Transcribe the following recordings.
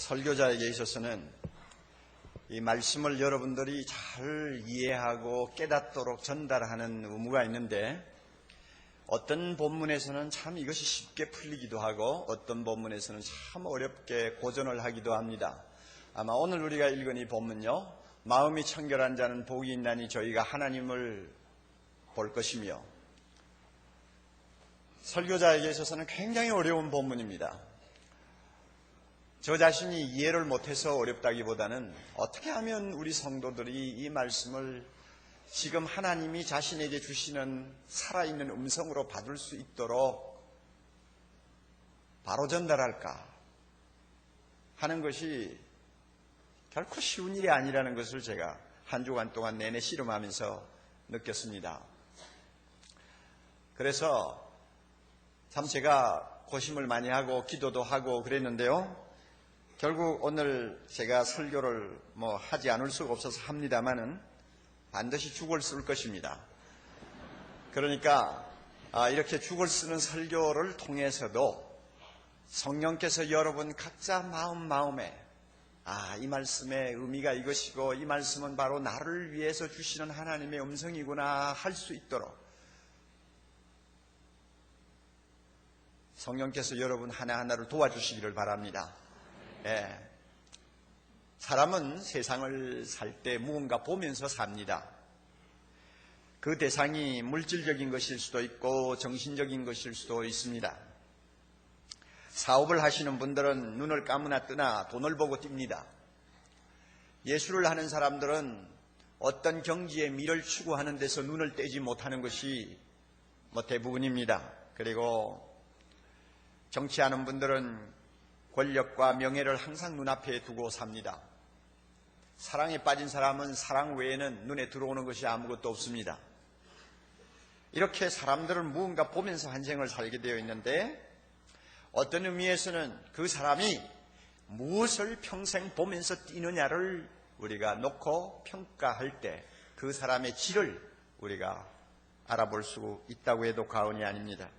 설교자에게 있어서는 이 말씀을 여러분들이 잘 이해하고 깨닫도록 전달하는 의무가 있는데, 어떤 본문에서는 참 이것이 쉽게 풀리기도 하고 어떤 본문에서는 참 어렵게 고전을 하기도 합니다. 아마 오늘 우리가 읽은 이 본문요, 마음이 청결한 자는 복이 있나니 저희가 하나님을 볼 것이며, 설교자에게 있어서는 굉장히 어려운 본문입니다. 저 자신이 이해를 못해서 어렵다기보다는 어떻게 하면 우리 성도들이 이 말씀을 지금 하나님이 자신에게 주시는 살아있는 음성으로 받을 수 있도록 바로 전달할까 하는 것이 결코 쉬운 일이 아니라는 것을 제가 한 주간 동안 내내 씨름하면서 느꼈습니다. 그래서 참 제가 고심을 많이 하고 기도도 하고 그랬는데요, 결국 오늘 제가 설교를 하지 않을 수가 없어서 합니다만은 반드시 죽을 쓸 것입니다. 그러니까 이렇게 죽을 쓰는 설교를 통해서도 성령께서 여러분 각자 마음에 이 말씀의 의미가 이것이고 이 말씀은 바로 나를 위해서 주시는 하나님의 음성이구나 할 수 있도록 성령께서 여러분 하나하나를 도와주시기를 바랍니다. 사람은 세상을 살 때 무언가 보면서 삽니다. 그 대상이 물질적인 것일 수도 있고 정신적인 것일 수도 있습니다. 사업을 하시는 분들은 눈을 감으나 뜨나 돈을 보고 뛵니다. 예술을 하는 사람들은 어떤 경지의 미를 추구하는 데서 눈을 떼지 못하는 것이 대부분입니다. 그리고 정치하는 분들은 권력과 명예를 항상 눈앞에 두고 삽니다. 사랑에 빠진 사람은 사랑 외에는 눈에 들어오는 것이 아무것도 없습니다. 이렇게 사람들은 무언가 보면서 한 생을 살게 되어 있는데, 어떤 의미에서는 그 사람이 무엇을 평생 보면서 뛰느냐를 우리가 놓고 평가할 때 그 사람의 질을 우리가 알아볼 수 있다고 해도 과언이 아닙니다.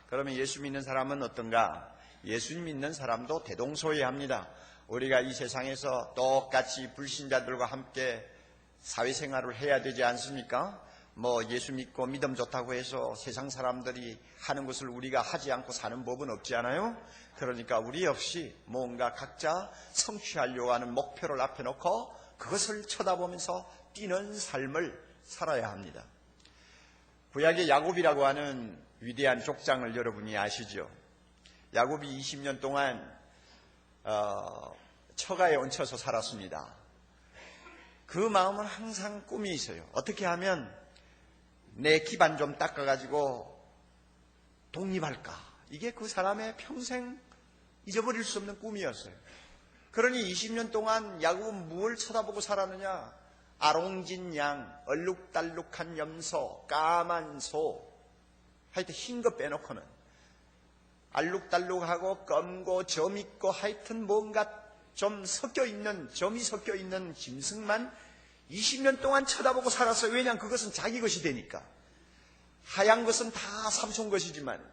그러면 예수 믿는 사람은 어떤가? 예수 믿는 사람도 대동소이합니다. 우리가 이 세상에서 똑같이 불신자들과 함께 사회생활을 해야 되지 않습니까? 예수 믿고 믿음 좋다고 해서 세상 사람들이 하는 것을 우리가 하지 않고 사는 법은 없지 않아요? 그러니까 우리 역시 뭔가 각자 성취하려고 하는 목표를 앞에 놓고 그것을 쳐다보면서 뛰는 삶을 살아야 합니다. 구약의 야곱이라고 하는 위대한 족장을 여러분이 아시죠? 야곱이 20년 동안 처가에 얹혀서 살았습니다. 그 마음은 항상 꿈이 있어요. 어떻게 하면 내 기반 좀 닦아가지고 독립할까? 이게 그 사람의 평생 잊어버릴 수 없는 꿈이었어요. 그러니 20년 동안 야곱은 무엇을 쳐다보고 살았느냐? 아롱진 양, 얼룩달룩한 염소, 까만 소, 하여튼 흰 거 빼놓고는 알룩달룩하고 검고 점 있고 하여튼 뭔가 좀 점이 섞여 있는 짐승만 20년 동안 쳐다보고 살았어요. 왜냐하면 그것은 자기 것이 되니까. 하얀 것은 다 삼손 것이지만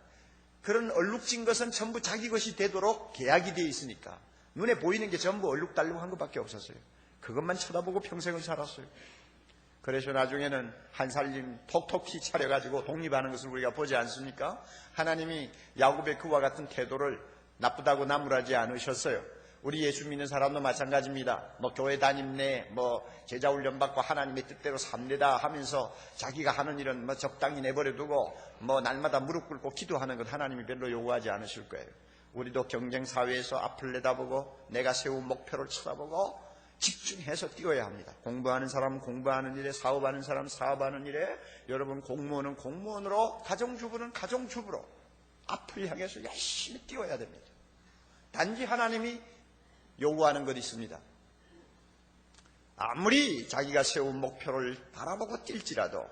그런 얼룩진 것은 전부 자기 것이 되도록 계약이 되어 있으니까 눈에 보이는 게 전부 얼룩달룩한 것밖에 없었어요. 그것만 쳐다보고 평생을 살았어요. 그래서 나중에는 한 살림 톡톡히 차려가지고 독립하는 것을 우리가 보지 않습니까? 하나님이 야곱의 그와 같은 태도를 나쁘다고 나무라지 않으셨어요. 우리 예수 믿는 사람도 마찬가지입니다. 교회 다닙네, 제자 훈련 받고 하나님의 뜻대로 삽니다 하면서 자기가 하는 일은 적당히 내버려두고 날마다 무릎 꿇고 기도하는 것 하나님이 별로 요구하지 않으실 거예요. 우리도 경쟁 사회에서 앞을 내다보고 내가 세운 목표를 쳐다보고 집중해서 뛰어야 합니다. 공부하는 사람은 공부하는 일에, 사업하는 사람은 사업하는 일에, 여러분 공무원은 공무원으로, 가정주부는 가정주부로 앞을 향해서 열심히 뛰어야 됩니다. 단지 하나님이 요구하는 것이 있습니다. 아무리 자기가 세운 목표를 바라보고 뛸지라도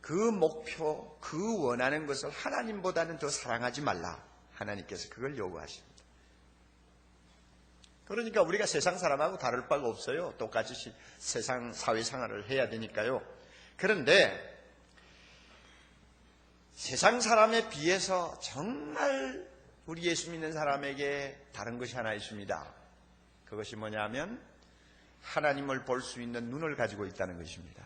그 목표, 그 원하는 것을 하나님보다는 더 사랑하지 말라. 하나님께서 그걸 요구하십니다. 그러니까 우리가 세상 사람하고 다를 바가 없어요. 똑같이 세상 사회생활을 해야 되니까요. 그런데 세상 사람에 비해서 정말 우리 예수 믿는 사람에게 다른 것이 하나 있습니다. 그것이 뭐냐면 하나님을 볼 수 있는 눈을 가지고 있다는 것입니다.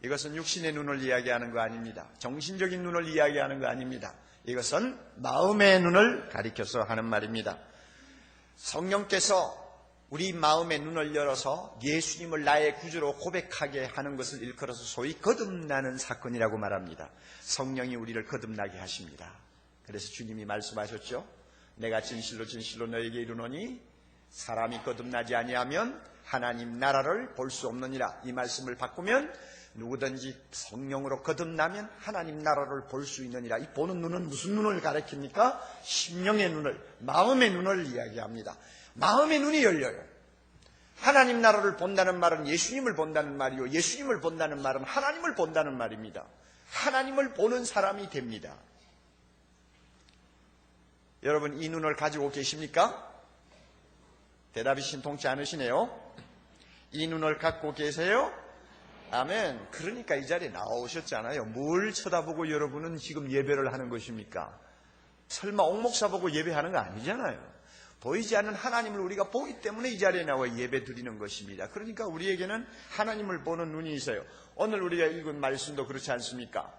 이것은 육신의 눈을 이야기하는 거 아닙니다. 정신적인 눈을 이야기하는 거 아닙니다. 이것은 마음의 눈을 가리켜서 하는 말입니다. 성령께서 우리 마음의 눈을 열어서 예수님을 나의 구주로 고백하게 하는 것을 일컬어서 소위 거듭나는 사건이라고 말합니다. 성령이 우리를 거듭나게 하십니다. 그래서 주님이 말씀하셨죠. 내가 진실로 진실로 너에게 이르노니 사람이 거듭나지 아니하면 하나님 나라를 볼 수 없느니라. 이 말씀을 바꾸면 누구든지 성령으로 거듭나면 하나님 나라를 볼 수 있느니라. 이 보는 눈은 무슨 눈을 가리킵니까? 심령의 눈을, 마음의 눈을 이야기합니다. 마음의 눈이 열려요. 하나님 나라를 본다는 말은 예수님을 본다는 말이요, 예수님을 본다는 말은 하나님을 본다는 말입니다. 하나님을 보는 사람이 됩니다. 여러분, 이 눈을 가지고 계십니까? 대답이 신통치 않으시네요. 이 눈을 갖고 계세요? 아멘. 그러니까 이 자리에 나오셨잖아요. 뭘 쳐다보고 여러분은 지금 예배를 하는 것입니까? 설마 옥목사 보고 예배하는 거 아니잖아요. 보이지 않는 하나님을 우리가 보기 때문에 이 자리에 나와 예배 드리는 것입니다. 그러니까 우리에게는 하나님을 보는 눈이 있어요. 오늘 우리가 읽은 말씀도 그렇지 않습니까?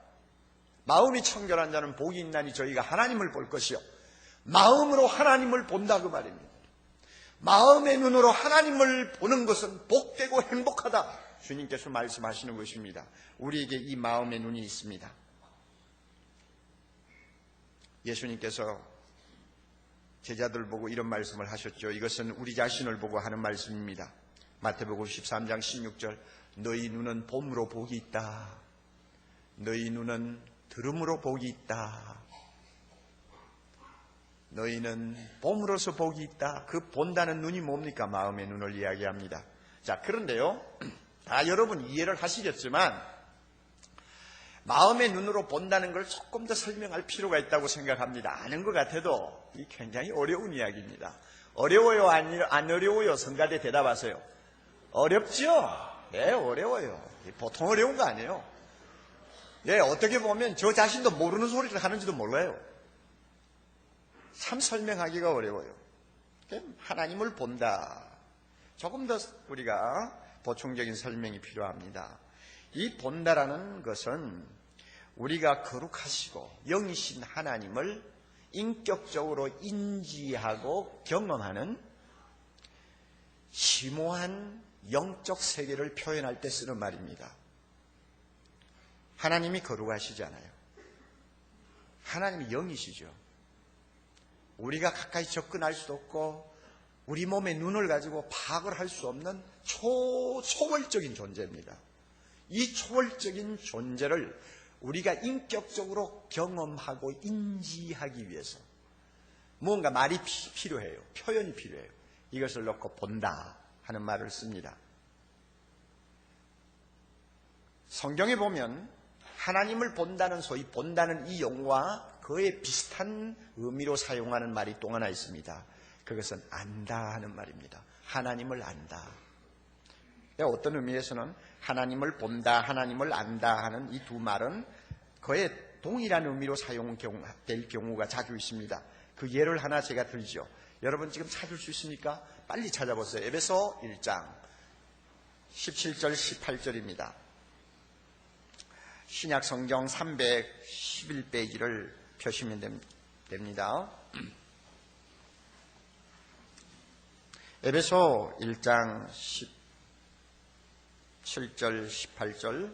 마음이 청결한 자는 복이 있나니 저희가 하나님을 볼 것이요. 마음으로 하나님을 본다 그 말입니다. 마음의 눈으로 하나님을 보는 것은 복되고 행복하다. 주님께서 말씀하시는 것입니다. 우리에게 이 마음의 눈이 있습니다. 예수님께서 제자들 보고 이런 말씀을 하셨죠. 이것은 우리 자신을 보고 하는 말씀입니다. 마태복음 13장 16절 너희 눈은 봄으로 복이 있다. 너희 눈은 들음으로 복이 있다. 너희는 봄으로서 복이 있다. 그 본다는 눈이 뭡니까? 마음의 눈을 이야기합니다. 자, 그런데요, 다 여러분 이해를 하시겠지만 마음의 눈으로 본다는 걸 조금 더 설명할 필요가 있다고 생각합니다. 아는 것 같아도 이 굉장히 어려운 이야기입니다. 어려워요? 안 어려워요? 성가대 대답하세요. 어렵죠? 네, 어려워요. 보통 어려운 거 아니에요. 예, 어떻게 보면 저 자신도 모르는 소리를 하는지도 몰라요. 참 설명하기가 어려워요. 하나님을 본다. 조금 더 우리가 보충적인 설명이 필요합니다. 이 본다라는 것은 우리가 거룩하시고 영이신 하나님을 인격적으로 인지하고 경험하는 심오한 영적 세계를 표현할 때 쓰는 말입니다. 하나님이 거룩하시잖아요. 하나님이 영이시죠. 우리가 가까이 접근할 수도 없고 우리 몸의 눈을 가지고 파악을 할 수 없는 초월적인 존재입니다. 이 초월적인 존재를 우리가 인격적으로 경험하고 인지하기 위해서 무언가 말이 필요해요. 표현이 필요해요. 이것을 놓고 본다 하는 말을 씁니다. 성경에 보면 하나님을 본다는 소위 본다는 이 용어와 거의 비슷한 의미로 사용하는 말이 또 하나 있습니다. 그것은 안다 하는 말입니다. 하나님을 안다. 어떤 의미에서는 하나님을 본다, 하나님을 안다 하는 이 두 말은 거의 동일한 의미로 사용될 경우가 자주 있습니다. 그 예를 하나 제가 들죠. 여러분 지금 찾을 수 있습니까? 빨리 찾아보세요. 에베소 1장 17절 18절입니다. 신약 성경 311페이지를 펴시면 됩니다. 에베소 1장 17절 18절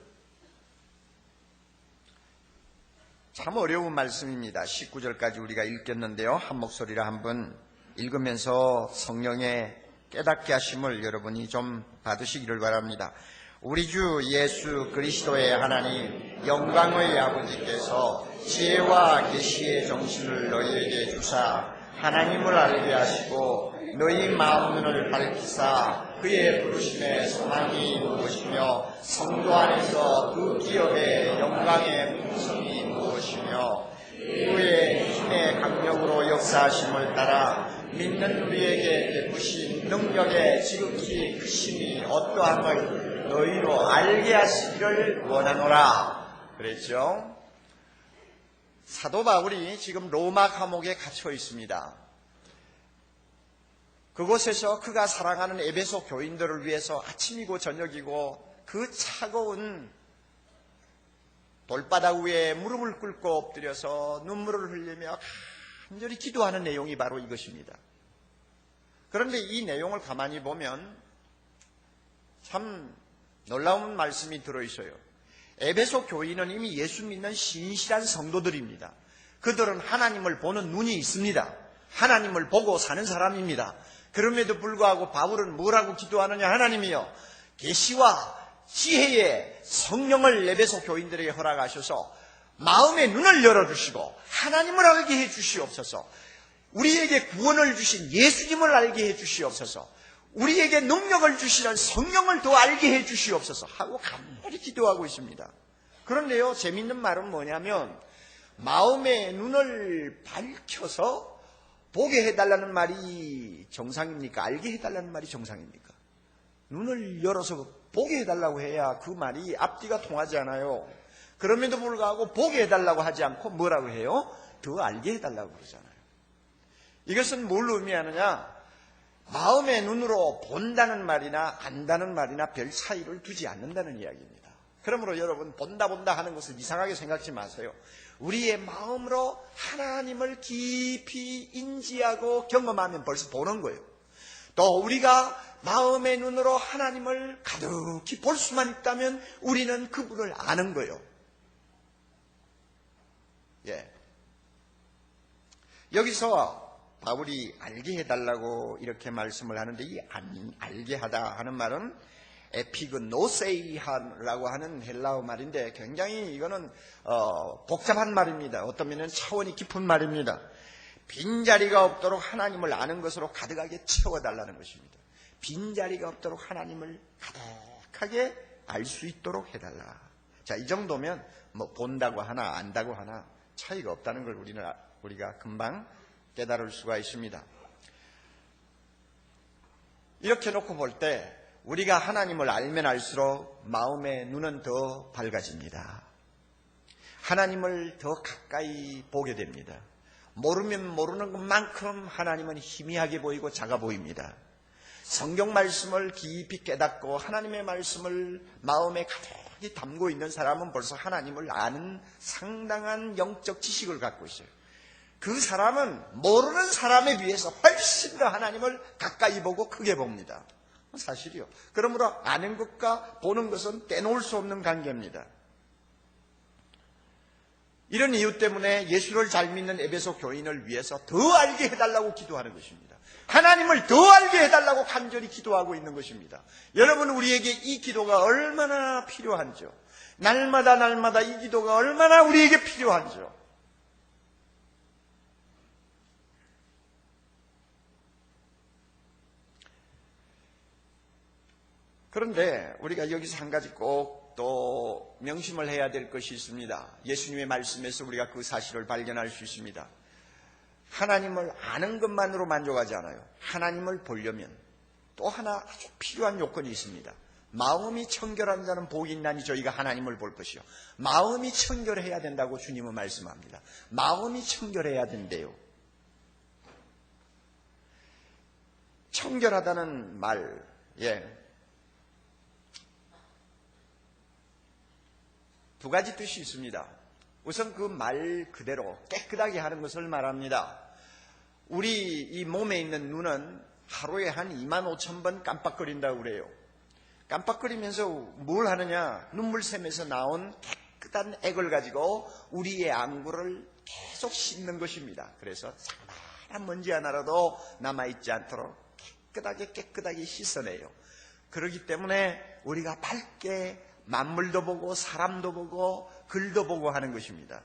참 어려운 말씀입니다. 19절까지 우리가 읽겠는데요. 한 목소리로 한번 읽으면서 성령의 깨닫게 하심을 여러분이 좀 받으시기를 바랍니다. 우리 주 예수 그리스도의 하나님 영광의 아버지께서 지혜와 계시의 정신을 너희에게 주사 하나님을 알게 하시고 너희 마음 눈을 밝히사 그의 부르심의 소망이 무엇이며 성도 안에서 그 기업의 영광의 풍성이 무엇이며 그의 힘의 강력으로 역사하심을 따라 믿는 우리에게 베푸신 능력의 지극히 크심이 어떠함을 너희로 알게 하시기를 원하노라 그랬죠. 사도 바울이 지금 로마 감옥에 갇혀 있습니다. 그곳에서 그가 사랑하는 에베소 교인들을 위해서 아침이고 저녁이고 그 차가운 돌바닥 위에 무릎을 꿇고 엎드려서 눈물을 흘리며 간절히 기도하는 내용이 바로 이것입니다. 그런데 이 내용을 가만히 보면 참 놀라운 말씀이 들어있어요. 에베소 교인은 이미 예수 믿는 신실한 성도들입니다. 그들은 하나님을 보는 눈이 있습니다. 하나님을 보고 사는 사람입니다. 그럼에도 불구하고 바울은 뭐라고 기도하느냐? 하나님이여, 계시와 지혜의 성령을 에베소 교인들에게 허락하셔서 마음의 눈을 열어주시고 하나님을 알게 해주시옵소서. 우리에게 구원을 주신 예수님을 알게 해주시옵소서. 우리에게 능력을 주시는 성령을 더 알게 해주시옵소서 하고 간절히 기도하고 있습니다. 그런데요, 재밌는 말은 뭐냐면 마음의 눈을 밝혀서 보게 해달라는 말이 정상입니까? 알게 해달라는 말이 정상입니까? 눈을 열어서 보게 해달라고 해야 그 말이 앞뒤가 통하지 않아요. 그럼에도 불구하고 보게 해달라고 하지 않고 뭐라고 해요? 더 알게 해달라고 그러잖아요. 이것은 뭘 의미하느냐? 마음의 눈으로 본다는 말이나 안다는 말이나 별 차이를 두지 않는다는 이야기입니다. 그러므로 여러분, 본다 하는 것을 이상하게 생각지 마세요. 우리의 마음으로 하나님을 깊이 인지하고 경험하면 벌써 보는 거예요. 또 우리가 마음의 눈으로 하나님을 가득히 볼 수만 있다면 우리는 그분을 아는 거예요. 여기서 바울이 알게 해달라고 이렇게 말씀을 하는데, 이 알게 하다 하는 말은 에피그노세이라고 하는 헬라어 말인데 굉장히 이거는 복잡한 말입니다. 어떤 면은 차원이 깊은 말입니다. 빈자리가 없도록 하나님을 아는 것으로 가득하게 채워달라는 것입니다. 빈자리가 없도록 하나님을 가득하게 알 수 있도록 해달라. 자, 이 정도면 뭐 본다고 하나 안다고 하나 차이가 없다는 걸 우리가 금방 깨달을 수가 있습니다. 이렇게 놓고 볼 때 우리가 하나님을 알면 알수록 마음의 눈은 더 밝아집니다. 하나님을 더 가까이 보게 됩니다. 모르면 모르는 것만큼 하나님은 희미하게 보이고 작아 보입니다. 성경 말씀을 깊이 깨닫고 하나님의 말씀을 마음에 가득히 담고 있는 사람은 벌써 하나님을 아는 상당한 영적 지식을 갖고 있어요. 그 사람은 모르는 사람에 비해서 훨씬 더 하나님을 가까이 보고 크게 봅니다. 사실이요. 그러므로 아는 것과 보는 것은 떼놓을 수 없는 관계입니다. 이런 이유 때문에 예수를 잘 믿는 에베소 교인을 위해서 더 알게 해달라고 기도하는 것입니다. 하나님을 더 알게 해달라고 간절히 기도하고 있는 것입니다. 여러분, 우리에게 이 기도가 얼마나 필요한지요. 날마다 이 기도가 얼마나 우리에게 필요한지요. 그런데 우리가 여기서 한 가지 꼭 또 명심을 해야 될 것이 있습니다. 예수님의 말씀에서 우리가 그 사실을 발견할 수 있습니다. 하나님을 아는 것만으로 만족하지 않아요. 하나님을 보려면 또 하나 아주 필요한 요건이 있습니다. 마음이 청결한 자는 복이 있나니 저희가 하나님을 볼 것이요. 마음이 청결해야 된다고 주님은 말씀합니다. 마음이 청결해야 된대요. 청결하다는 말, 두 가지 뜻이 있습니다. 우선 그 말 그대로 깨끗하게 하는 것을 말합니다. 우리 이 몸에 있는 눈은 하루에 한 25,000번 깜빡거린다고 그래요. 깜빡거리면서 뭘 하느냐? 눈물샘에서 나온 깨끗한 액을 가지고 우리의 안구를 계속 씻는 것입니다. 그래서 작은 먼지 하나라도 남아있지 않도록 깨끗하게 씻어내요. 그렇기 때문에 우리가 밝게 만물도 보고 사람도 보고 글도 보고 하는 것입니다.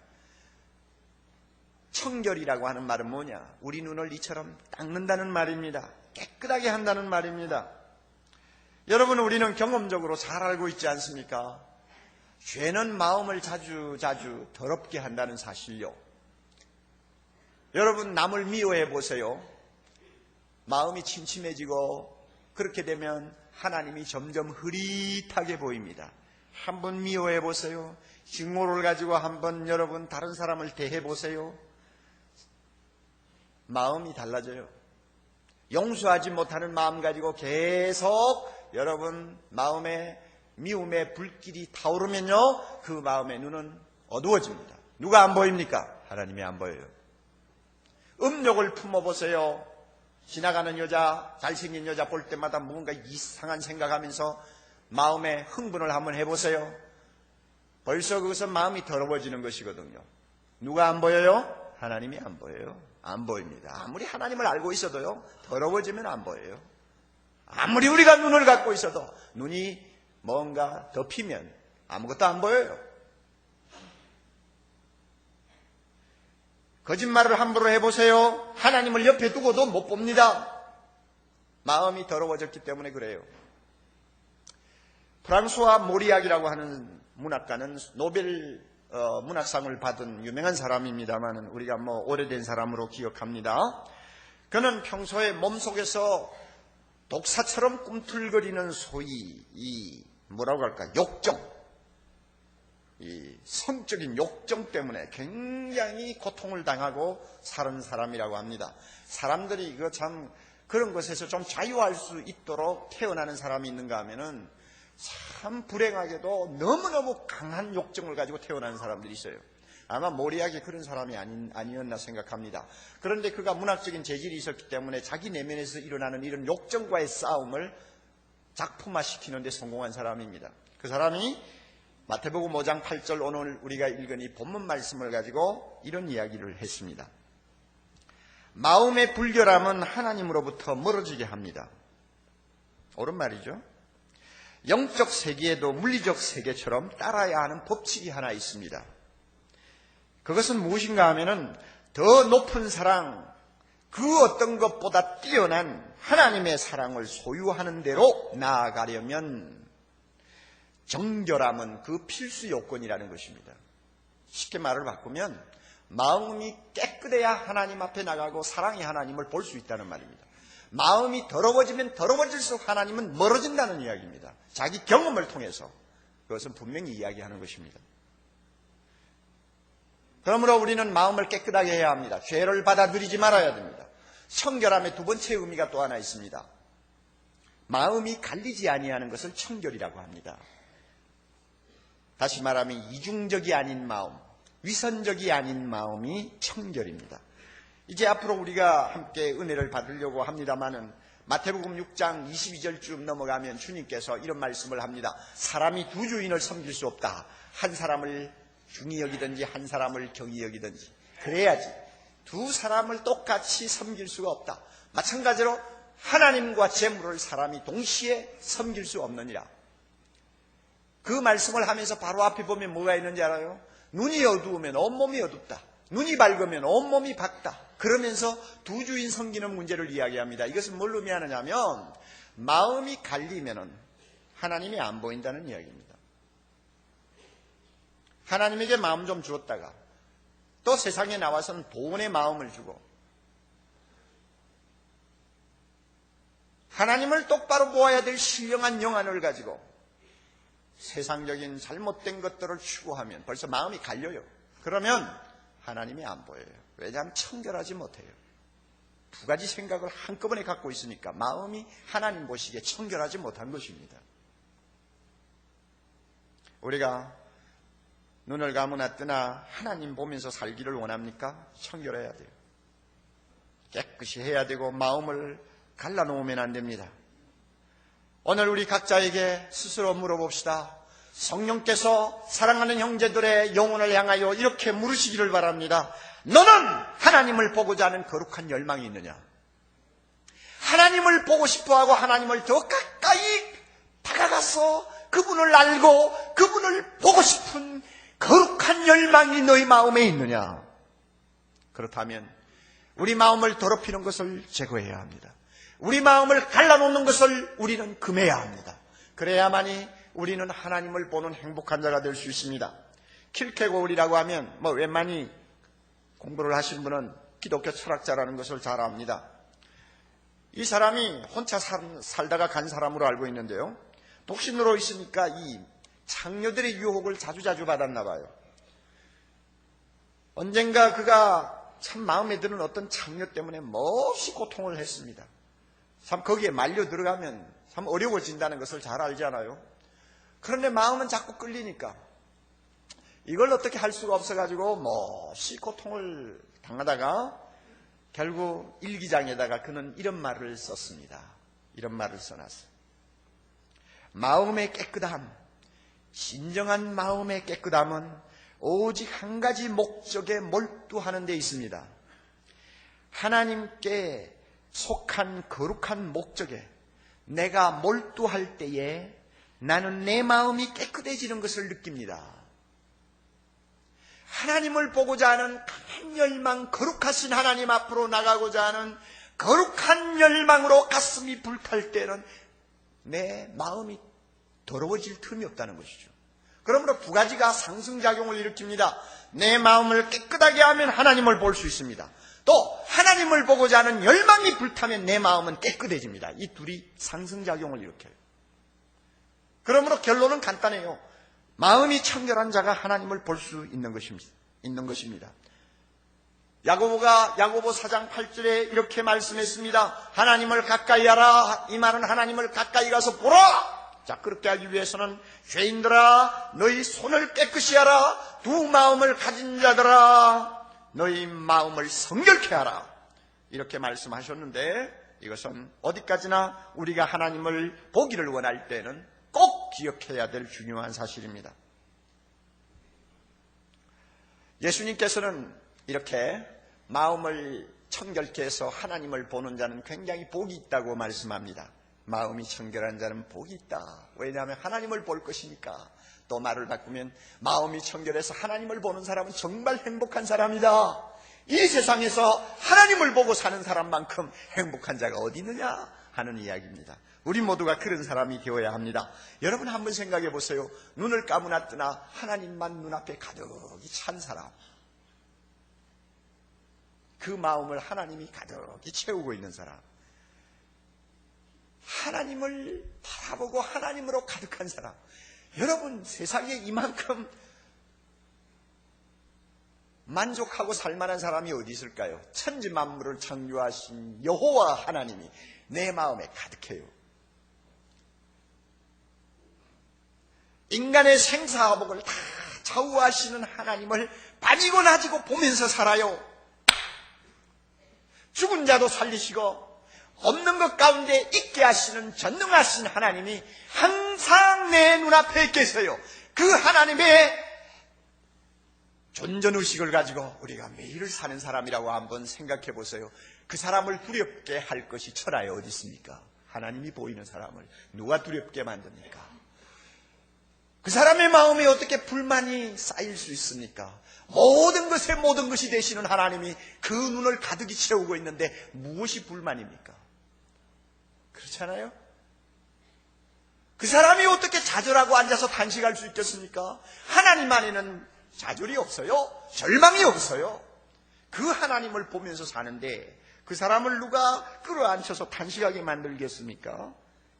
청결이라고 하는 말은 뭐냐? 우리 눈을 이처럼 닦는다는 말입니다. 깨끗하게 한다는 말입니다. 여러분, 우리는 경험적으로 잘 알고 있지 않습니까? 죄는 마음을 자주 더럽게 한다는 사실요. 여러분, 남을 미워해 보세요. 마음이 침침해지고 그렇게 되면 하나님이 점점 흐릿하게 보입니다. 한번 미워해 보세요. 증오를 가지고 한번 여러분 다른 사람을 대해 보세요. 마음이 달라져요. 용서하지 못하는 마음 가지고 계속 여러분 마음에 미움의 불길이 타오르면요, 그 마음의 눈은 어두워집니다. 누가 안 보입니까? 하나님이 안 보여요. 음욕을 품어보세요. 지나가는 여자, 잘생긴 여자 볼 때마다 뭔가 이상한 생각하면서 마음에 흥분을 한번 해보세요. 벌써 그것은 마음이 더러워지는 것이거든요. 누가 안 보여요? 하나님이 안 보여요. 안 보입니다. 아무리 하나님을 알고 있어도요, 더러워지면 안 보여요. 아무리 우리가 눈을 갖고 있어도 눈이 뭔가 덮이면 아무것도 안 보여요. 거짓말을 함부로 해보세요. 하나님을 옆에 두고도 못 봅니다. 마음이 더러워졌기 때문에 그래요. 프랑수와 모리악이라고 하는 문학가는 노벨 문학상을 받은 유명한 사람입니다만 우리가 오래된 사람으로 기억합니다. 그는 평소에 몸속에서 독사처럼 꿈틀거리는 소위 뭐라고 할까, 욕정, 이 성적인 욕정 때문에 굉장히 고통을 당하고 사는 사람이라고 합니다. 사람들이 참 그런 것에서 좀 자유할 수 있도록 태어나는 사람이 있는가 하면은 참 불행하게도 너무너무 강한 욕정을 가지고 태어나는 사람들이 있어요. 아마 모리악이 그런 사람이 아니었나 생각합니다. 그런데 그가 문학적인 재질이 있었기 때문에 자기 내면에서 일어나는 이런 욕정과의 싸움을 작품화시키는 데 성공한 사람입니다. 그 사람이 마태복음 5장 8절 오늘 우리가 읽은 이 본문 말씀을 가지고 이런 이야기를 했습니다. 마음의 불결함은 하나님으로부터 멀어지게 합니다. 옳은 말이죠. 영적 세계에도 물리적 세계처럼 따라야 하는 법칙이 하나 있습니다. 그것은 무엇인가 하면은 더 높은 사랑, 그 어떤 것보다 뛰어난 하나님의 사랑을 소유하는 대로 나아가려면 정결함은 그 필수 요건이라는 것입니다. 쉽게 말을 바꾸면 마음이 깨끗해야 하나님 앞에 나가고 사랑의 하나님을 볼 수 있다는 말입니다. 마음이 더러워지면 더러워질수록 하나님은 멀어진다는 이야기입니다. 자기 경험을 통해서 그것은 분명히 이야기하는 것입니다. 그러므로 우리는 마음을 깨끗하게 해야 합니다. 죄를 받아들이지 말아야 됩니다. 청결함의 두 번째 의미가 또 하나 있습니다. 마음이 갈리지 아니하는 것을 청결이라고 합니다. 다시 말하면 이중적이 아닌 마음, 위선적이 아닌 마음이 청결입니다. 이제 앞으로 우리가 함께 은혜를 받으려고 합니다마는 마태복음 6장 22절쯤 넘어가면 주님께서 이런 말씀을 합니다. 사람이 두 주인을 섬길 수 없다. 한 사람을 중히 여기든지 한 사람을 경히 여기든지 그래야지. 두 사람을 똑같이 섬길 수가 없다. 마찬가지로 하나님과 재물을 사람이 동시에 섬길 수 없느니라. 그 말씀을 하면서 바로 앞에 보면 뭐가 있는지 알아요? 눈이 어두우면 온몸이 어둡다. 눈이 밝으면 온몸이 밝다. 그러면서 두 주인 섬기는 문제를 이야기합니다. 이것은 뭘 의미하느냐면 마음이 갈리면 하나님이 안 보인다는 이야기입니다. 하나님에게 마음 좀 주었다가 또 세상에 나와서는 돈의 마음을 주고 하나님을 똑바로 보아야 될 신령한 영안을 가지고 세상적인 잘못된 것들을 추구하면 벌써 마음이 갈려요. 그러면 하나님이 안 보여요. 왜냐하면 청결하지 못해요. 두 가지 생각을 한꺼번에 갖고 있으니까 마음이 하나님 보시기에 청결하지 못한 것입니다. 우리가 눈을 감으나 뜨나 하나님 보면서 살기를 원합니까? 청결해야 돼요. 깨끗이 해야 되고 마음을 갈라놓으면 안 됩니다. 오늘 우리 각자에게 스스로 물어봅시다. 성령께서 사랑하는 형제들의 영혼을 향하여 이렇게 물으시기를 바랍니다. 너는 하나님을 보고자 하는 거룩한 열망이 있느냐? 하나님을 보고 싶어하고 하나님을 더 가까이 다가가서 그분을 알고 그분을 보고 싶은 거룩한 열망이 너희 마음에 있느냐? 그렇다면 우리 마음을 더럽히는 것을 제거해야 합니다. 우리 마음을 갈라놓는 것을 우리는 금해야 합니다. 그래야만이 우리는 하나님을 보는 행복한 자가 될 수 있습니다. 킬케고르라고 하면 웬만히 공부를 하신 분은 기독교 철학자라는 것을 잘 압니다. 이 사람이 혼자 살다가 간 사람으로 알고 있는데요. 독신으로 있으니까 이 창녀들의 유혹을 자주자주 받았나 봐요. 언젠가 그가 참 마음에 드는 어떤 창녀 때문에 몹시 고통을 했습니다. 참 거기에 말려 들어가면 참 어려워진다는 것을 잘 알잖아요. 그런데 마음은 자꾸 끌리니까 이걸 어떻게 할 수가 없어가지고 몹시 고통을 당하다가 결국 일기장에다가 그는 이런 말을 썼습니다. 이런 말을 써놨어요. 마음의 깨끗함, 진정한 마음의 깨끗함은 오직 한 가지 목적에 몰두하는 데 있습니다. 하나님께 속한 거룩한 목적에 내가 몰두할 때에 나는 내 마음이 깨끗해지는 것을 느낍니다. 하나님을 보고자 하는 큰 열망, 거룩하신 하나님 앞으로 나가고자 하는 거룩한 열망으로 가슴이 불탈 때는 내 마음이 더러워질 틈이 없다는 것이죠. 그러므로 두 가지가 상승작용을 일으킵니다. 내 마음을 깨끗하게 하면 하나님을 볼 수 있습니다. 또 하나님을 보고자 하는 열망이 불타면 내 마음은 깨끗해집니다. 이 둘이 상승작용을 일으켜요. 그러므로 결론은 간단해요. 마음이 청결한 자가 하나님을 볼 수 있는 것입니다. 야고보가 야고보 4장 8절에 이렇게 말씀했습니다. 하나님을 가까이 하라. 이 말은 하나님을 가까이 가서 보라. 자, 그렇게 하기 위해서는 죄인들아 너희 손을 깨끗이 하라. 두 마음을 가진 자들아 너희 마음을 성결케 하라. 이렇게 말씀하셨는데 이것은 어디까지나 우리가 하나님을 보기를 원할 때는 꼭 기억해야 될 중요한 사실입니다. 예수님께서는 이렇게 마음을 청결케 해서 하나님을 보는 자는 굉장히 복이 있다고 말씀합니다. 마음이 청결한 자는 복이 있다. 왜냐하면 하나님을 볼 것이니까. 또 말을 바꾸면 마음이 청결해서 하나님을 보는 사람은 정말 행복한 사람이다. 이 세상에서 하나님을 보고 사는 사람만큼 행복한 자가 어디 있느냐 하는 이야기입니다. 우리 모두가 그런 사람이 되어야 합니다. 여러분 한번 생각해 보세요. 눈을 감으나 뜨나 하나님만 눈앞에 가득히 찬 사람. 그 마음을 하나님이 가득히 채우고 있는 사람. 하나님을 바라보고 하나님으로 가득한 사람. 여러분 세상에 이만큼 만족하고 살만한 사람이 어디 있을까요? 천지 만물을 창조하신 여호와 하나님이 내 마음에 가득해요. 인간의 생사화복을 다 좌우하시는 하나님을 빠지고 나지고 보면서 살아요. 죽은 자도 살리시고 없는 것 가운데 있게 하시는 전능하신 하나님이 항상 내 눈앞에 계세요. 그 하나님의 존전의식을 가지고 우리가 매일을 사는 사람이라고 한번 생각해 보세요. 그 사람을 두렵게 할 것이 천하에 어디 있습니까? 하나님이 보이는 사람을 누가 두렵게 만듭니까? 그 사람의 마음에 어떻게 불만이 쌓일 수 있습니까? 모든 것에 모든 것이 되시는 하나님이 그 눈을 가득히 채우고 있는데 무엇이 불만입니까? 그렇잖아요? 그 사람이 어떻게 좌절하고 앉아서 단식할 수 있겠습니까? 하나님 안에는 좌절이 없어요. 절망이 없어요. 그 하나님을 보면서 사는데 그 사람을 누가 끌어안혀서 단식하게 만들겠습니까?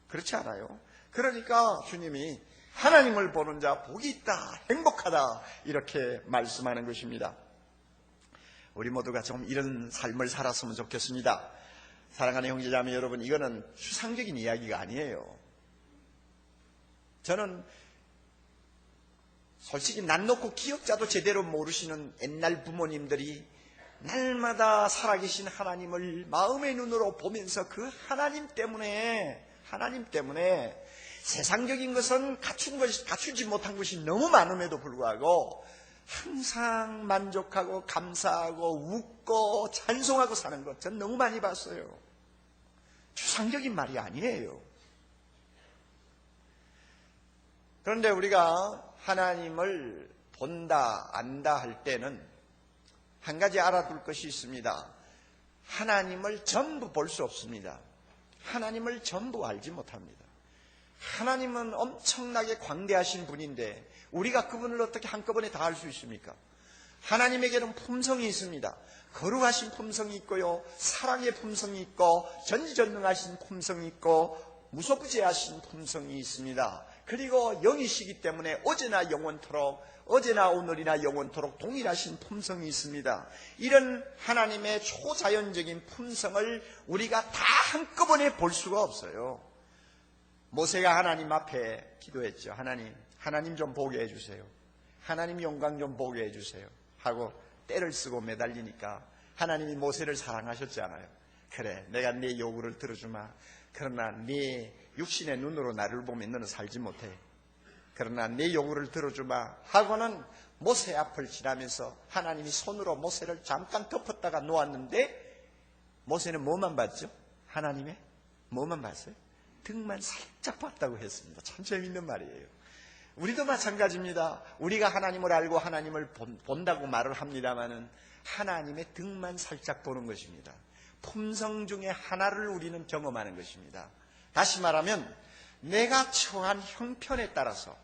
그렇지 않아요. 그러니까 주님이 하나님을 보는 자 복이 있다, 행복하다 이렇게 말씀하는 것입니다. 우리 모두가 좀 이런 삶을 살았으면 좋겠습니다. 사랑하는 형제자매 여러분, 이거는 추상적인 이야기가 아니에요. 저는 솔직히 난 놓고 기억자도 제대로 모르시는 옛날 부모님들이 날마다 살아계신 하나님을 마음의 눈으로 보면서 그 하나님 때문에 세상적인 것은 갖추지 못한 것이 너무 많음에도 불구하고 항상 만족하고 감사하고 웃고 찬송하고 사는 것 전 너무 많이 봤어요. 추상적인 말이 아니에요. 그런데 우리가 하나님을 본다, 안다 할 때는 한 가지 알아둘 것이 있습니다. 하나님을 전부 볼 수 없습니다. 하나님을 전부 알지 못합니다. 하나님은 엄청나게 광대하신 분인데 우리가 그분을 어떻게 한꺼번에 다 알 수 있습니까? 하나님에게는 품성이 있습니다. 거룩하신 품성이 있고요, 사랑의 품성이 있고, 전지전능하신 품성이 있고, 무소부재하신 품성이 있습니다. 그리고 영이시기 때문에 어제나 영원토록, 어제나 오늘이나 영원토록 동일하신 품성이 있습니다. 이런 하나님의 초자연적인 품성을 우리가 다 한꺼번에 볼 수가 없어요. 모세가 하나님 앞에 기도했죠. 하나님 좀 보게 해주세요. 하나님 영광 좀 보게 해주세요. 하고 떼를 쓰고 매달리니까 하나님이 모세를 사랑하셨잖아요. 그래, 내가 네 요구를 들어주마. 그러나 네 육신의 눈으로 나를 보면 너는 살지 못해. 그러나 내 요구를 들어주마 하고는 모세 앞을 지나면서 하나님이 손으로 모세를 잠깐 덮었다가 놓았는데 모세는 뭐만 봤죠? 하나님의 뭐만 봤어요? 등만 살짝 봤다고 했습니다. 참 재밌는 말이에요. 우리도 마찬가지입니다. 우리가 하나님을 알고 하나님을 본다고 말을 합니다마는 하나님의 등만 살짝 보는 것입니다. 품성 중에 하나를 우리는 경험하는 것입니다. 다시 말하면 내가 처한 형편에 따라서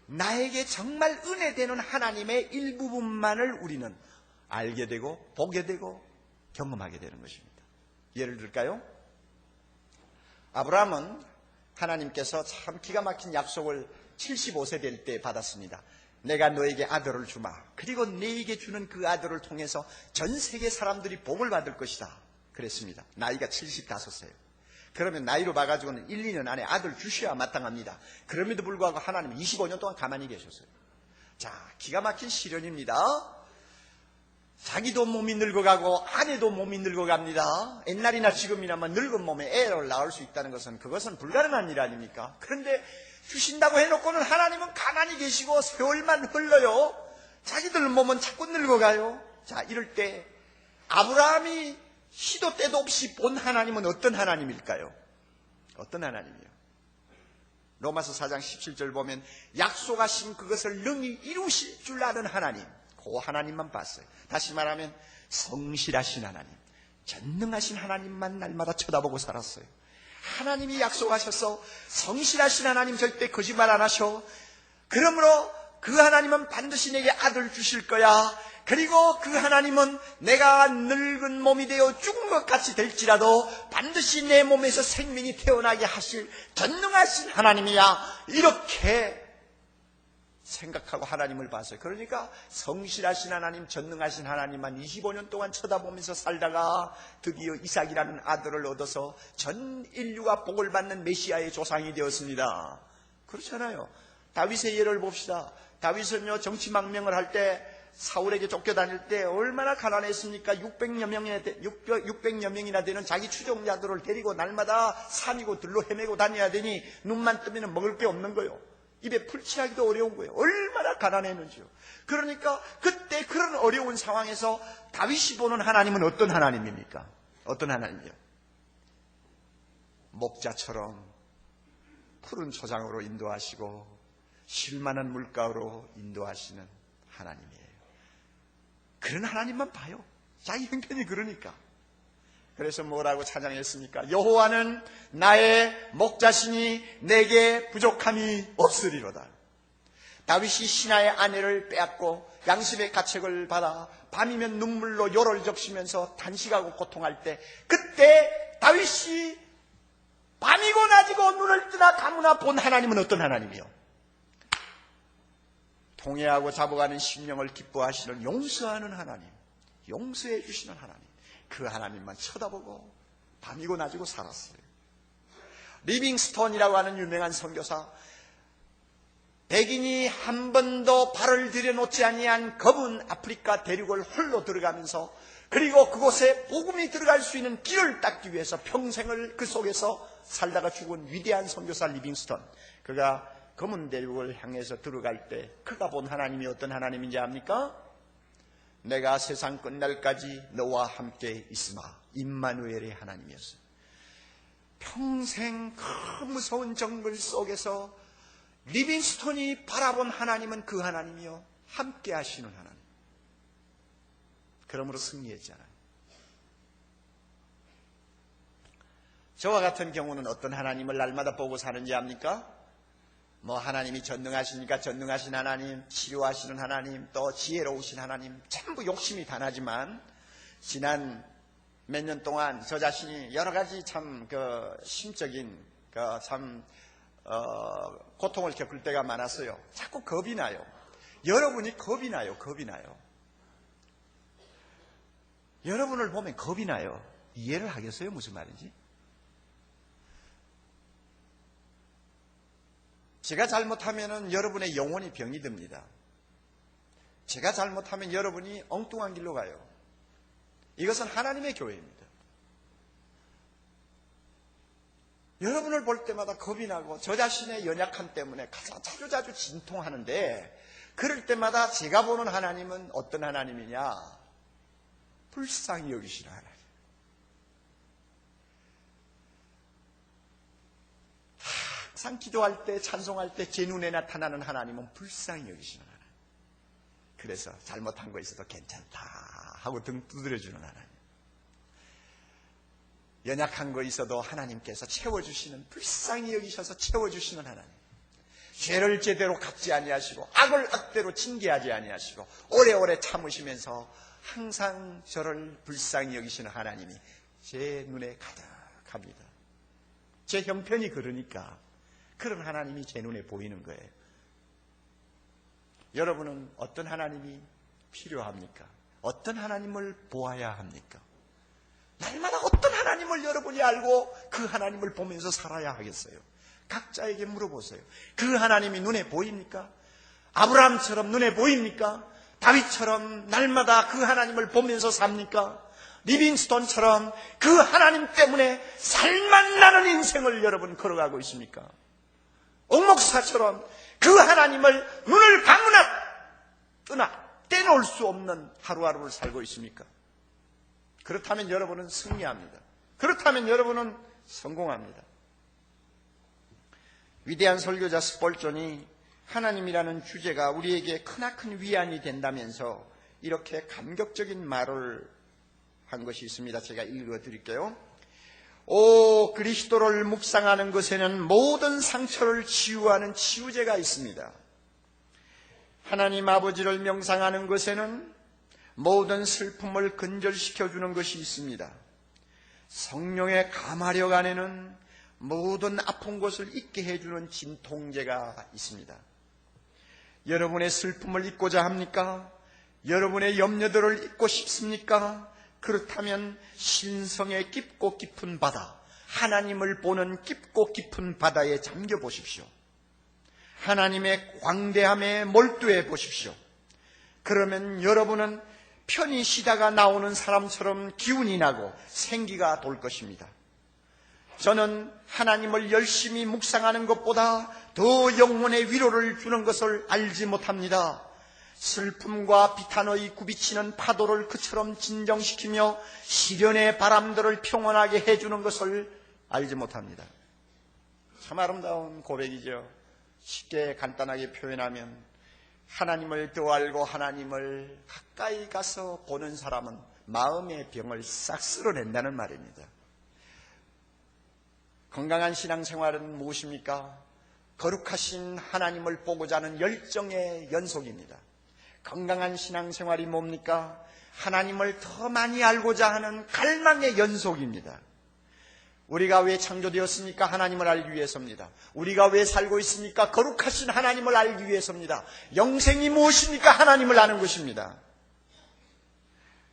나에게 정말 은혜되는 하나님의 일부분만을 우리는 알게 되고 보게 되고 경험하게 되는 것입니다. 예를 들까요? 아브라함은 하나님께서 참 기가 막힌 약속을 75세 될 때 받았습니다. 내가 너에게 아들을 주마. 그리고 너에게 주는 그 아들을 통해서 전 세계 사람들이 복을 받을 것이다. 그랬습니다. 나이가 75세예요. 그러면 나이로 봐가지고는 1, 2년 안에 아들 주셔야 마땅합니다. 그럼에도 불구하고 하나님은 25년 동안 가만히 계셨어요. 자, 기가 막힌 시련입니다. 자기도 몸이 늙어가고 아내도 몸이 늙어갑니다. 옛날이나 지금이나만 늙은 몸에 애를 낳을 수 있다는 것은 그것은 불가능한 일 아닙니까? 그런데 주신다고 해놓고는 하나님은 가만히 계시고 세월만 흘러요. 자기들 몸은 자꾸 늙어가요. 자, 이럴 때 아브라함이 시도 때도 없이 본 하나님은 어떤 하나님일까요? 어떤 하나님이요? 로마서 4장 17절 보면 약속하신 그것을 능히 이루실 줄 아는 하나님, 그 하나님만 봤어요. 다시 말하면 성실하신 하나님, 전능하신 하나님만 날마다 쳐다보고 살았어요. 하나님이 약속하셔서 성실하신 하나님 절대 거짓말 안 하셔. 그러므로 그 하나님은 반드시 내게 아들 주실 거야. 그리고 그 하나님은 내가 늙은 몸이 되어 죽은 것 같이 될지라도 반드시 내 몸에서 생명이 태어나게 하실 전능하신 하나님이야. 이렇게 생각하고 하나님을 봤어요. 그러니까 성실하신 하나님, 전능하신 하나님만 25년 동안 쳐다보면서 살다가 드디어 이삭이라는 아들을 얻어서 전 인류가 복을 받는 메시아의 조상이 되었습니다. 그렇잖아요. 다윗의 예를 봅시다. 다윗은요, 정치망명을 할 때 사울에게 쫓겨다닐 때 얼마나 가난했습니까? 600여 명이나 되는 자기 추종자들을 데리고 날마다 산이고 들로 헤매고 다녀야 되니 눈만 뜨면 먹을 게 없는 거예요. 입에 풀칠하기도 어려운 거예요. 얼마나 가난했는지요. 그러니까 그때 그런 어려운 상황에서 다윗이 보는 하나님은 어떤 하나님입니까? 어떤 하나님이요? 목자처럼 푸른 초장으로 인도하시고 쉴만한 물가로 인도하시는 하나님이에요. 그런 하나님만 봐요. 자기 형편이 그러니까. 그래서 뭐라고 찬양했습니까? 여호와는 나의 목자시니 내게 부족함이 없으리로다. 다윗이 신하의 아내를 빼앗고 양심의 가책을 받아 밤이면 눈물로 요를 적시면서 단식하고 고통할 때, 그때 다윗이 밤이고 낮이고 눈을 뜨나 감으나 본 하나님은 어떤 하나님이요? 통회하고 잡아가는 심령을 기뻐하시는 용서하는 하나님, 용서해 주시는 하나님, 그 하나님만 쳐다보고 밤이고 낮이고 살았어요. 리빙스톤이라고 하는 유명한 선교사, 백인이 한 번도 발을 들여놓지 아니한 검은 아프리카 대륙을 홀로 들어가면서, 그리고 그곳에 복음이 들어갈 수 있는 길을 닦기 위해서 평생을 그 속에서 살다가 죽은 위대한 선교사 리빙스톤, 그가 검은 대륙을 향해서 들어갈 때 그가 본 하나님이 어떤 하나님인지 압니까? 내가 세상 끝날까지 너와 함께 있으마. 임마누엘의 하나님이었어요. 평생 그 무서운 정글 속에서 리빙스톤이 바라본 하나님은 그 하나님이요, 함께 하시는 하나님. 그러므로 승리했잖아요. 저와 같은 경우는 어떤 하나님을 날마다 보고 사는지 압니까? 뭐 하나님이 전능하시니까 전능하신 하나님, 치료하시는 하나님, 또 지혜로우신 하나님, 전부 욕심이 다 나지만 지난 몇 년 동안 저 자신이 여러 가지 참 심적인 참 고통을 겪을 때가 많았어요. 자꾸 겁이 나요. 여러분이 겁이 나요. 여러분을 보면 겁이 나요. 이해를 하겠어요? 무슨 말인지? 제가 잘못하면 여러분의 영혼이 병이 듭니다. 제가 잘못하면 여러분이 엉뚱한 길로 가요. 이것은 하나님의 교회입니다. 여러분을 볼 때마다 겁이 나고 저 자신의 연약함 때문에 자주 진통하는데, 그럴 때마다 제가 보는 하나님은 어떤 하나님이냐? 불쌍히 여기시는 하나님. 항상 기도할 때, 찬송할 때 제 눈에 나타나는 하나님은 불쌍히 여기시는 하나님. 그래서 잘못한 거 있어도 괜찮다 하고 등 두드려주는 하나님. 연약한 거 있어도 하나님께서 채워주시는, 불쌍히 여기셔서 채워주시는 하나님. 죄를 제대로 갚지 아니하시고 악을 악대로 징계하지 아니하시고 오래오래 참으시면서 항상 저를 불쌍히 여기시는 하나님이 제 눈에 가득합니다. 제 형편이 그러니까 그런 하나님이 제 눈에 보이는 거예요. 여러분은 어떤 하나님이 필요합니까? 어떤 하나님을 보아야 합니까? 날마다 어떤 하나님을 여러분이 알고 그 하나님을 보면서 살아야 하겠어요? 각자에게 물어보세요. 그 하나님이 눈에 보입니까? 아브라함처럼 눈에 보입니까? 다윗처럼 날마다 그 하나님을 보면서 삽니까? 리빙스톤처럼 그 하나님 때문에 살만 나는 인생을 여러분 걸어가고 있습니까? 옥목사처럼 그 하나님을 눈을 감으나 떼놓을 수 없는 하루하루를 살고 있습니까? 그렇다면 여러분은 승리합니다. 그렇다면 여러분은 성공합니다. 위대한 설교자 스폴존이 하나님이라는 주제가 우리에게 크나큰 위안이 된다면서 이렇게 감격적인 말을 한 것이 있습니다. 제가 읽어드릴게요. 오, 그리스도를 묵상하는 것에는 모든 상처를 치유하는 치유제가 있습니다. 하나님 아버지를 명상하는 것에는 모든 슬픔을 근절시켜주는 것이 있습니다. 성령의 감화력 안에는 모든 아픈 것을 잊게 해주는 진통제가 있습니다. 여러분의 슬픔을 잊고자 합니까? 여러분의 염려들을 잊고 싶습니까? 그렇다면 신성의 깊고 깊은 바다, 하나님을 보는 깊고 깊은 바다에 잠겨 보십시오. 하나님의 광대함에 몰두해 보십시오. 그러면 여러분은 편히 쉬다가 나오는 사람처럼 기운이 나고 생기가 돌 것입니다. 저는 하나님을 열심히 묵상하는 것보다 더 영혼의 위로를 주는 것을 알지 못합니다. 슬픔과 비탄의 굽이치는 파도를 그처럼 진정시키며 시련의 바람들을 평온하게 해주는 것을 알지 못합니다. 참 아름다운 고백이죠. 쉽게 간단하게 표현하면 하나님을 더 알고 하나님을 가까이 가서 보는 사람은 마음의 병을 싹 쓸어낸다는 말입니다. 건강한 신앙생활은 무엇입니까? 거룩하신 하나님을 보고자 하는 열정의 연속입니다. 건강한 신앙생활이 뭡니까? 하나님을 더 많이 알고자 하는 갈망의 연속입니다. 우리가 왜 창조되었습니까? 하나님을 알기 위해서입니다. 우리가 왜 살고 있습니까? 거룩하신 하나님을 알기 위해서입니다. 영생이 무엇입니까? 하나님을 아는 것입니다.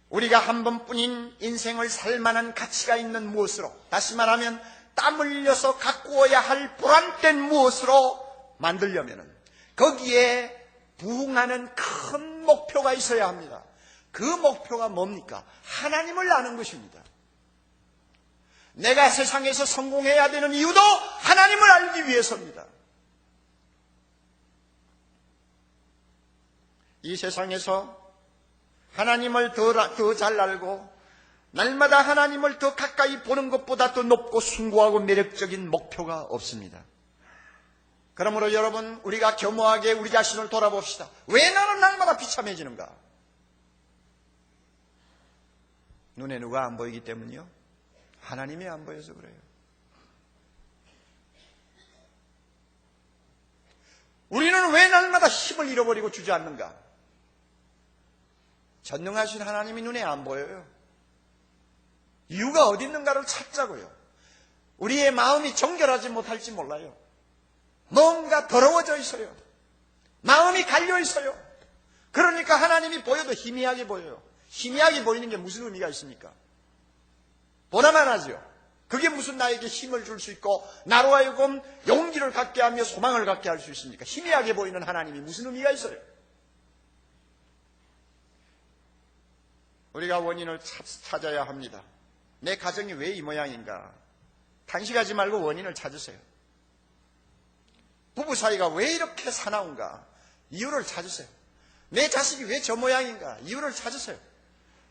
우리가 한 번뿐인 인생을 살 만한 가치가 있는 무엇으로, 다시 말하면 땀 흘려서 가꾸어야 할 보람된 무엇으로 만들려면 거기에 부응하는 큰 목표가 있어야 합니다. 그 목표가 뭡니까? 하나님을 아는 것입니다. 내가 세상에서 성공해야 되는 이유도 하나님을 알기 위해서입니다. 이 세상에서 하나님을 더 잘 알고 날마다 하나님을 더 가까이 보는 것보다 더 높고 숭고하고 매력적인 목표가 없습니다. 그러므로 여러분, 우리가 겸허하게 우리 자신을 돌아봅시다. 왜 나는 날마다 비참해지는가? 눈에 누가 안 보이기 때문이요? 하나님이 안 보여서 그래요. 우리는 왜 날마다 힘을 잃어버리고 주저앉는가? 전능하신 하나님이 눈에 안 보여요. 이유가 어디 있는가를 찾자고요. 우리의 마음이 정결하지 못할지 몰라요. 뭔가 더러워져 있어요. 마음이 갈려 있어요. 그러니까 하나님이 보여도 희미하게 보여요. 희미하게 보이는 게 무슨 의미가 있습니까? 보나만 하죠. 그게 무슨 나에게 힘을 줄 수 있고 나로 하여금 용기를 갖게 하며 소망을 갖게 할 수 있습니까? 희미하게 보이는 하나님이 무슨 의미가 있어요? 우리가 원인을 찾아야 합니다. 내 가정이 왜 이 모양인가? 단식하지 말고 원인을 찾으세요. 부부 사이가 왜 이렇게 사나운가? 이유를 찾으세요. 내 자식이 왜 저 모양인가? 이유를 찾으세요.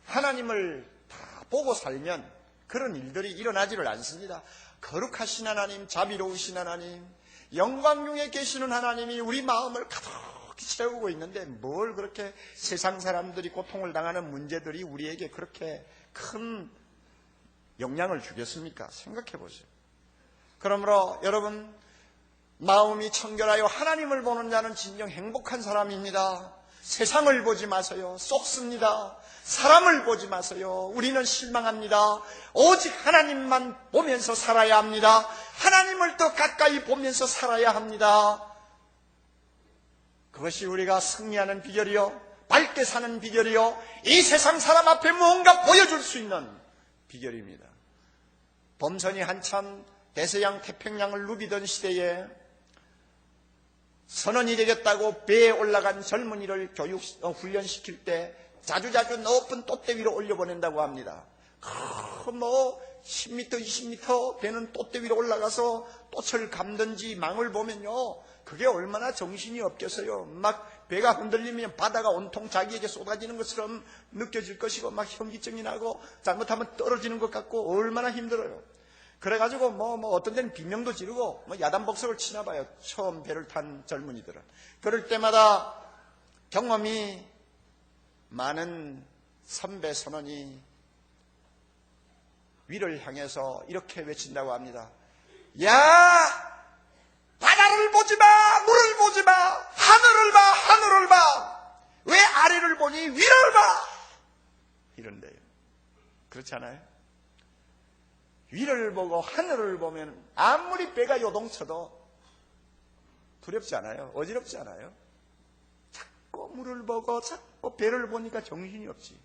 하나님을 다 보고 살면 그런 일들이 일어나지를 않습니다. 거룩하신 하나님, 자비로우신 하나님, 영광 중에 계시는 하나님이 우리 마음을 가득히 채우고 있는데 뭘 그렇게 세상 사람들이 고통을 당하는 문제들이 우리에게 그렇게 큰 영향을 주겠습니까? 생각해 보세요. 그러므로 여러분, 마음이 청결하여 하나님을 보는 자는 진정 행복한 사람입니다. 세상을 보지 마세요. 썩습니다. 사람을 보지 마세요. 우리는 실망합니다. 오직 하나님만 보면서 살아야 합니다. 하나님을 더 가까이 보면서 살아야 합니다. 그것이 우리가 승리하는 비결이요, 밝게 사는 비결이요, 이 세상 사람 앞에 무언가 보여줄 수 있는 비결입니다. 범선이 한참 대서양 태평양을 누비던 시대에 선원이 되겠다고 배에 올라간 젊은이를 훈련시킬 때 자주자주 높은 돛대 위로 올려보낸다고 합니다. 10m, 20m 되는 돛대 위로 올라가서 돛을 감든지 망을 보면요, 그게 얼마나 정신이 없겠어요. 막 배가 흔들리면 바다가 온통 자기에게 쏟아지는 것처럼 느껴질 것이고 막 현기증이 나고 잘못하면 떨어지는 것 같고 얼마나 힘들어요. 그래가지고 어떤 데는 비명도 지르고 야단복석을 치나 봐요. 처음 배를 탄 젊은이들은. 그럴 때마다 경험이 많은 선배 선원이 위를 향해서 이렇게 외친다고 합니다. 야! 바다를 보지 마! 물을 보지 마! 하늘을 봐! 하늘을 봐! 왜 아래를 보니 위를 봐! 이런데요. 그렇지 않아요? 위를 보고 하늘을 보면 아무리 배가 요동쳐도 두렵지 않아요? 어지럽지 않아요? 자꾸 물을 보고 자꾸 배를 보니까 정신이 없지.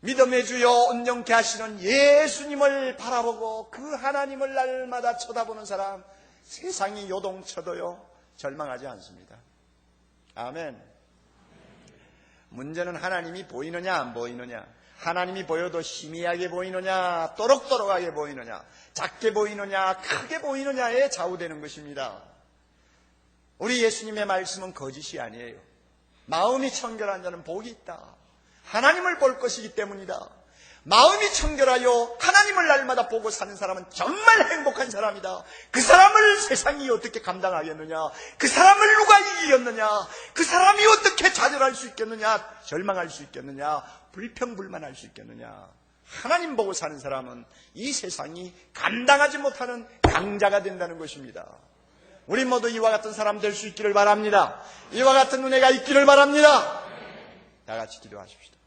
믿음의 주여 온전케 하시는 예수님을 바라보고 그 하나님을 날마다 쳐다보는 사람, 세상이 요동쳐도요 절망하지 않습니다. 아멘. 문제는 하나님이 보이느냐 안 보이느냐, 하나님이 보여도 희미하게 보이느냐, 또록또록하게 보이느냐, 작게 보이느냐, 크게 보이느냐에 좌우되는 것입니다. 우리 예수님의 말씀은 거짓이 아니에요. 마음이 청결한 자는 복이 있다. 하나님을 볼 것이기 때문이다. 마음이 청결하여 하나님을 날마다 보고 사는 사람은 정말 행복한 사람이다. 그 사람을 세상이 어떻게 감당하겠느냐, 그 사람을 누가 이기겠느냐, 그 사람이 어떻게 좌절할 수 있겠느냐, 절망할 수 있겠느냐, 불평불만할 수 있겠느냐. 하나님 보고 사는 사람은 이 세상이 감당하지 못하는 강자가 된다는 것입니다. 우리 모두 이와 같은 사람 될 수 있기를 바랍니다. 이와 같은 은혜가 있기를 바랍니다. 다 같이 기도하십시다.